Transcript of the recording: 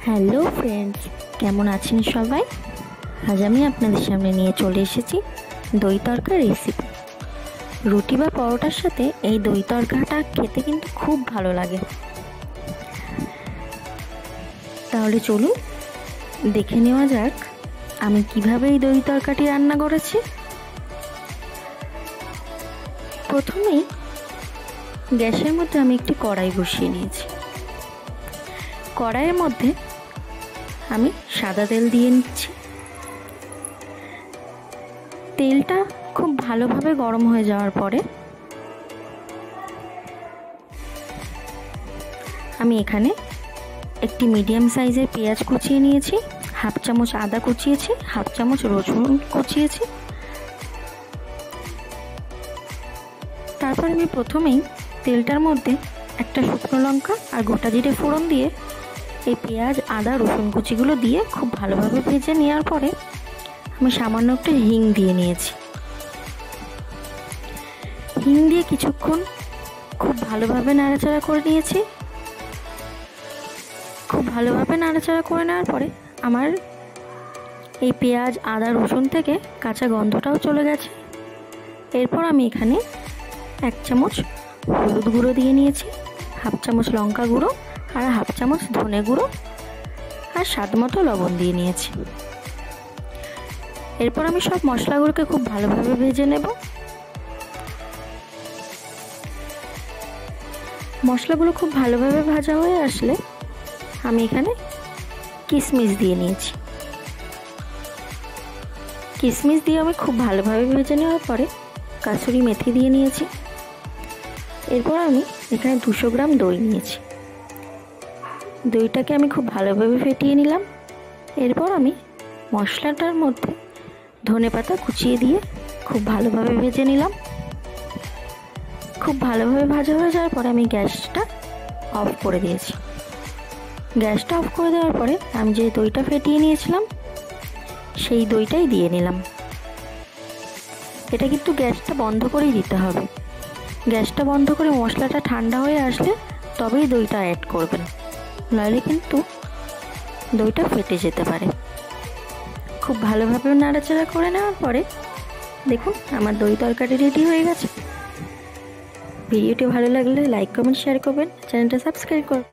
Hello friends, কেমন আছেন সবাই? আজ আমি আপনাদের সামনে নিয়ে চলে এসেছি দই তড়কা রেসিপি। রুটি বা পরোটার সাথে এই দই তড়কাটা খেতে কিন্তু খুব ভালো লাগে। তাহলে চলুন দেখে নেওয়া যাক আমি কিভাবে এই দই তড়কাটি রান্না করেছি। প্রথমেই গ্যাসের মধ্যে আমি একটি কড়াই বসিয়ে নিয়েছি। কড়াইয়ের মধ্যে আমি সাদা তেল দিয়ে নিচ্ছি। তেলটা খুব ভালোভাবে গরম হয়ে যাওয়ার পরে আমি এখানে একটি মিডিয়াম সাইজের পেঁয়াজ কুচিয়ে নিয়েছি, হাফ চামচ আদা কুচিয়েছি, হাফ চামচ রসুন কুচিয়েছি। তারপর আমি প্রথমেই তেলটার মধ্যে একটা শুকনো লঙ্কা আর গোটা জিরে ফোড়ন দিয়ে এই পেঁয়াজ আদা রসুন কুচিগুলো দিয়ে খুব ভালোভাবে ভেজে নেওয়ার পরে আমি সামান্য একটু হিং দিয়ে নিয়েছি। হিং দিয়ে কিছুক্ষণ খুব ভালোভাবে নাড়াচাড়া করে নিয়েছি। খুব ভালোভাবে নাড়াচাড়া করে নেওয়ার পরে আমার এই পেঁয়াজ আদা রসুন থেকে কাঁচা গন্ধটাও চলে গেছে। এরপর আমি এখানে 1 চামচ হলুদ গুঁড়ো দিয়ে নিয়েছি, হাফ চামচ লঙ্কা গুঁড়ো আর হাফ চামচ ধনে গুঁড়ো আর স্বাদ মতো লবণ দিয়ে নিয়েছি। এরপর আমি সব মশলাগুলোকে খুব ভালোভাবে ভেজে নেব। মশলাগুলো খুব ভালোভাবে ভাজা হয়ে আসলে আমি এখানে কিশমিশ দিয়ে নিয়েছি। কিশমিশ দিয়ে আমি খুব ভালোভাবে ভেজে নেওয়ার পরে কাসুরি মেথি দিয়ে নিয়েছি। এরপর আমি এখানে 200 গ্রাম দই নিয়েছি। দইটাকে আমি খুব ভালোভাবে ফেটিয়ে নিলাম। এরপর আমি মশলাটার মধ্যে ধনেপাতা কুচিয়ে দিয়ে খুব ভালোভাবে ভেজে নিলাম। খুব ভালোভাবে ভাজা হয়ে যাওয়ার পরে আমি গ্যাসটা অফ করে দিয়েছি। গ্যাসটা অফ করে দেওয়ার পরে আমি যে দইটা ফেটিয়ে নিয়েছিলাম সেই দইটাই দিয়ে নিলাম। এটা কিন্তু গ্যাসটা বন্ধ করেই দিতে হবে। গ্যাসটা বন্ধ করে মশলাটা ঠান্ডা হয়ে আসলে তবেই দইটা অ্যাড করবেন, নইলে কিন্তু দইটা ফেটে যেতে পারে। খুব ভালোভাবে নাড়াচাড়া করে নেওয়ার পরে দেখুন আমার দই তরকারি রেডি হয়ে গেছে। ভিডিওটি ভালো লাগলে লাইক কমেন্ট শেয়ার করবেন, চ্যানেলটা সাবস্ক্রাইব করবেন।